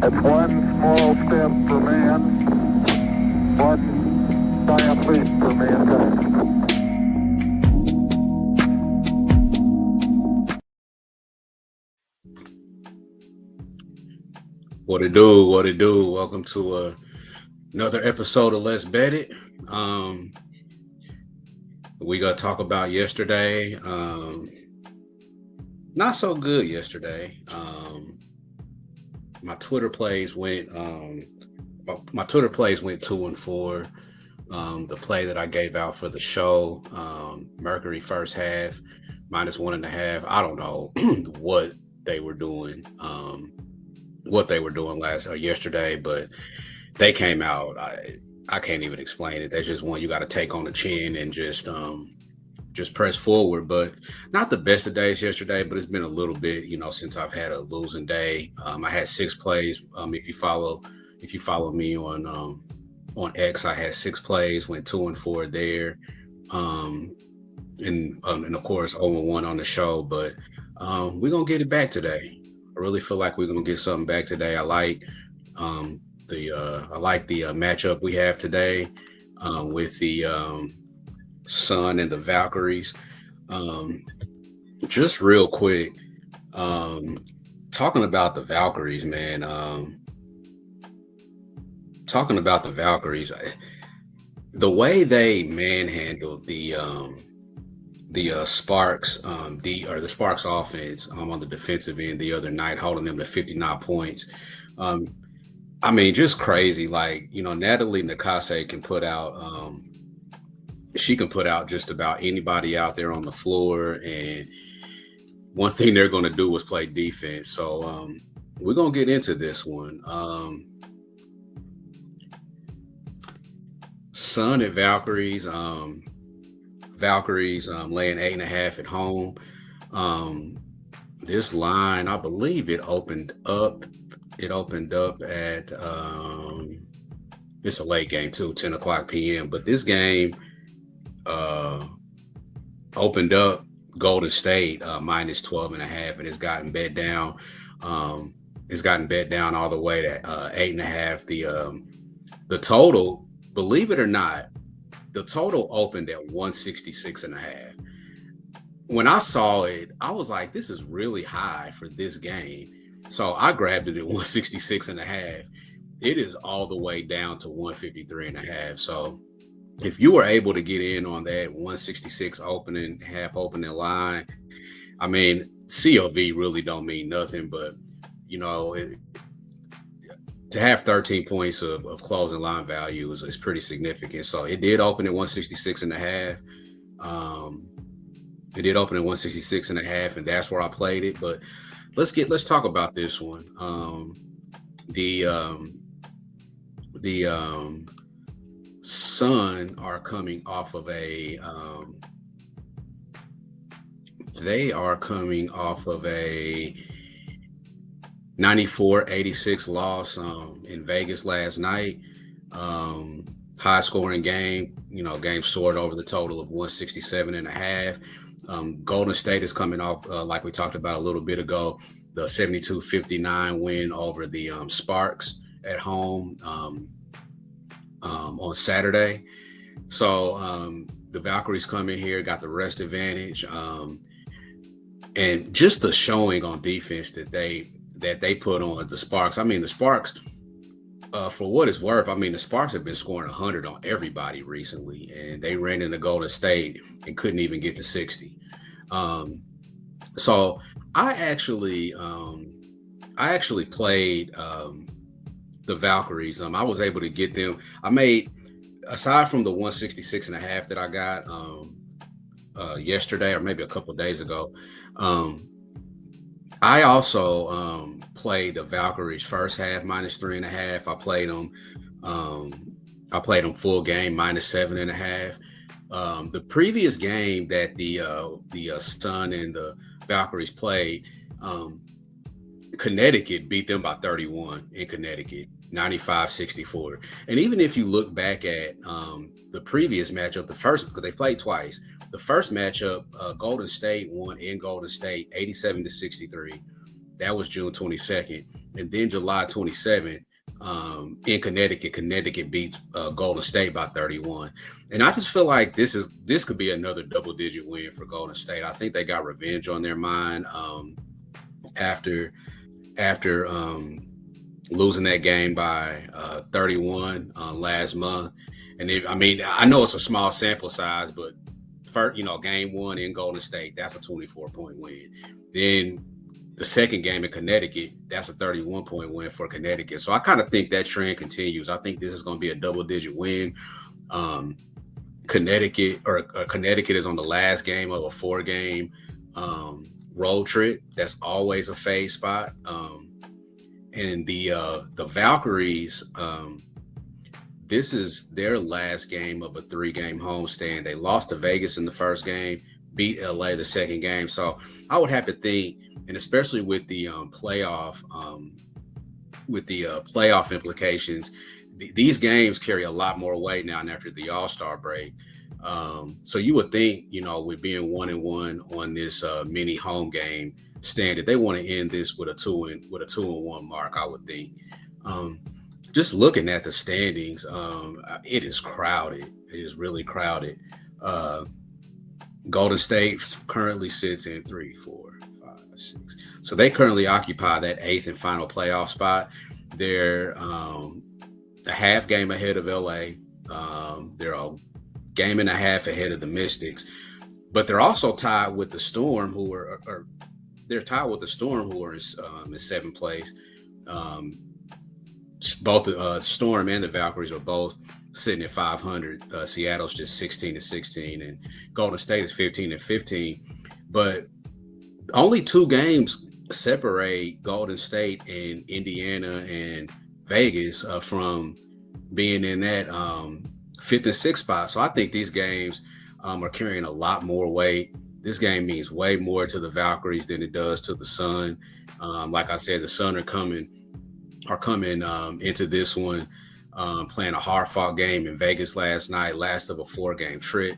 It's one small step for man, one giant leap for mankind. What it do? What it do? Welcome to another episode of Let's Bet It. We gonna talk about yesterday. Not so good yesterday. My Twitter plays went. My Twitter plays went 2-4. The play that I gave out for the show, Mercury first half -1.5. I don't know what they were doing. What they were doing yesterday, but they came out. I can't even explain it. That's just one you got to take on the chin and just press forward. But not the best of days yesterday, but it's been a little bit, since I've had a losing day. I had 6 plays. If you follow me on X, I had 6 plays, went 2-4 there, and of course 0-1 on the show. But we're gonna get it back today. I really feel like we're gonna get something back today. I like the matchup we have today with the Sun and the Valkyries. Just real quick, talking about the Valkyries, man. Talking about the Valkyries, the way they manhandled the Sparks, the Sparks offense on the defensive end the other night, holding them to 59 points. I mean, just crazy. Like, Natalie Nakase can put out, she can put out just about anybody out there on the floor. And one thing they're going to do is play defense. So we're going to get into this one. Sun and Valkyries. Valkyries laying 8.5 at home. This line, I believe it opened up. It opened up at it's a late game too, 10 o'clock p.m. But this game opened up Golden State -12.5, and it's gotten bet down. It's gotten bet down all the way to 8.5. The total, believe it or not, the total opened at 166.5. When I saw it, I was like, this is really high for this game. So I grabbed it at 166.5. It is all the way down to 153.5. So if you were able to get in on that 166 half opening line, I mean, COV really don't mean nothing, but to have 13 points of closing line value is pretty significant. So it did open at 166.5. It did open at 166.5, and that's where I played it. But let's talk about this one. The Sun are coming off of a they are coming off of a 94-86 loss in Vegas last night. High scoring game. Game soared over the total of 167.5. Golden State is coming off, like we talked about a little bit ago, the 72-59 win over the Sparks at home on Saturday. So the Valkyries come in here, got the rest advantage, and just the showing on defense that they put on the Sparks. I mean, the Sparks, for what it's worth, I mean, the Sparks have been scoring 100 on everybody recently, and they ran into Golden State and couldn't even get to 60. So I actually played the Valkyries. I was able to get them. I made, aside from the 166.5 that I got yesterday or maybe a couple of days ago, I also played the Valkyries first half -3.5. I played them full game -7.5. The previous game that the Sun and the Valkyries played, Connecticut beat them by 31 in Connecticut, 95-64. And even if you look back at the previous matchup, because they played twice, the first matchup, Golden State won in Golden State 87-63. That was June 22nd. And then July 27th, in Connecticut beats Golden State by 31. And I just feel like this could be another double-digit win for Golden State. I think they got revenge on their mind after losing that game by 31 last month. And I know it's a small sample size, but first, game one in Golden State, that's a 24-point win. Then the second game in Connecticut, that's a 31-point win for Connecticut. So I kind of think that trend continues. I think this is going to be a double-digit win. Connecticut is on the last game of a 4-game road trip. That's always a fade spot. And the Valkyries, this is their last game of a 3-game homestand. They lost to Vegas in the first game, beat LA the second game. So I would have to think, and especially with the playoff implications, these games carry a lot more weight now after the All-Star break. So you would think, with being 1-1 on this mini home game standard, they want to end this with a 2-1 mark, I would think. Just looking at the standings, it is crowded. It is really crowded. Golden State currently sits in 3, 4, 5, 6. So they currently occupy that 8th and final playoff spot. They're a half game ahead of LA. They're a game and a half ahead of the Mystics, but they're also tied with the Storm, who are in 7th place. Both Storm and the Valkyries are both sitting at 500. Seattle's just 16-16, and Golden State is 15-15. But only 2 games separate Golden State and Indiana and Vegas from being in that 5th and 6th spot. So I think these games are carrying a lot more weight. This game means way more to the Valkyries than it does to the Sun. Like I said, the Sun are coming into this one playing a hard-fought game in Vegas last night, last of a 4-game trip.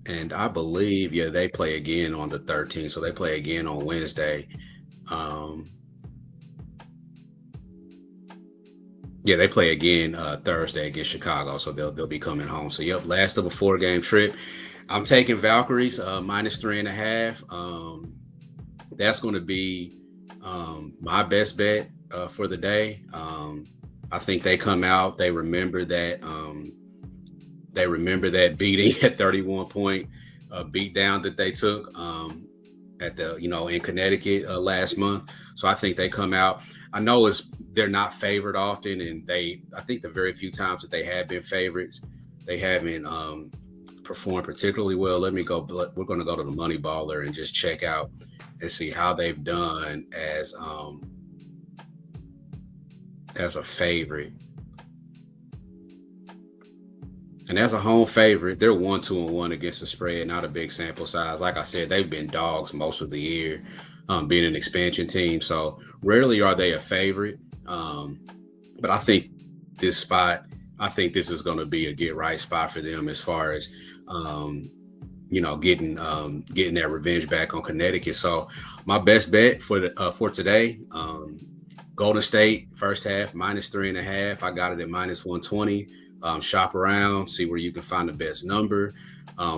And I believe, they play again on the 13th, so they play again on Wednesday. They play again Thursday against Chicago, so they'll be coming home. So, last of a 4-game trip. I'm taking Valkyries -3.5. That's going to be my best bet for the day. I think they come out. They remember that. Beating at 31-point beat down that they took at the in Connecticut last month. So I think they come out. I know they're not favored often, and I think the very few times that they have been favorites, they haven't performed particularly well. We're going to go to the Money Baller and just check out and see how they've done as a favorite. And as a home favorite, they're 1-2-1 against the spread, not a big sample size. Like I said, they've been dogs most of the year, being an expansion team. So rarely are they a favorite. But I think this is going to be a get right spot for them as far as, getting that revenge back on Connecticut. So my best bet for today, Golden State first half -3.5. I got it at -120. Shop around, see where you can find the best number.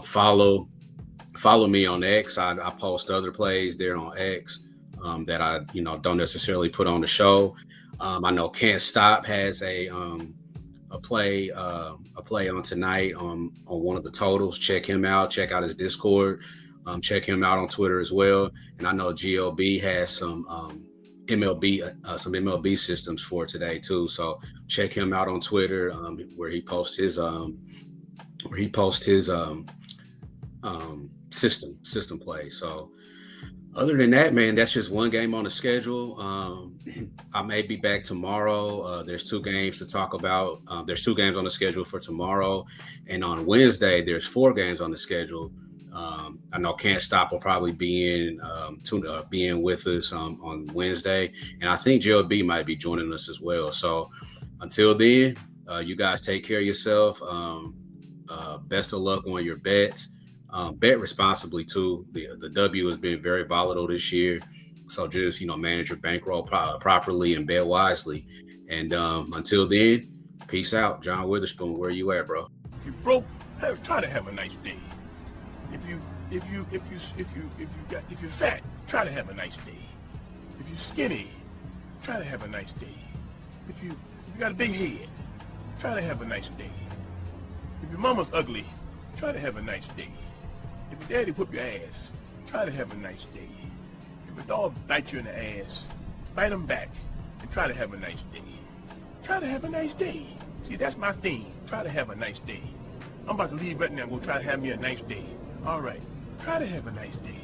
Follow me on X. I post other plays there on X that I don't necessarily put on the show. I know Can't Stop has a play on tonight on one of the totals. Check him out. Check out his Discord. Check him out on Twitter as well. And I know GLB has some MLB systems for today too. So check him out on Twitter, where he posts his system play. So other than that, man, that's just one game on the schedule. I may be back tomorrow. There's 2 games to talk about. There's 2 games on the schedule for tomorrow, and on Wednesday there's 4 games on the schedule. I know Can't Stop will probably be in with us on Wednesday, and I think JLB might be joining us as well. So until then, you guys take care of yourself. Best of luck on your bets. Bet responsibly too. The W has been very volatile this year, so just manage your bankroll properly and bet wisely. And until then, peace out, John Witherspoon. Where you at, bro? If you broke, try to have a nice day. If you're fat, try to have a nice day. If you're skinny, try to have a nice day. If you got a big head, try to have a nice day. If your mama's ugly, try to have a nice day. If your daddy whoop your ass, try to have a nice day. If a dog bites you in the ass, bite him back and try to have a nice day. Try to have a nice day. See, that's my theme. Try to have a nice day. I'm about to leave right now and go try to have me a nice day. All right. Try to have a nice day.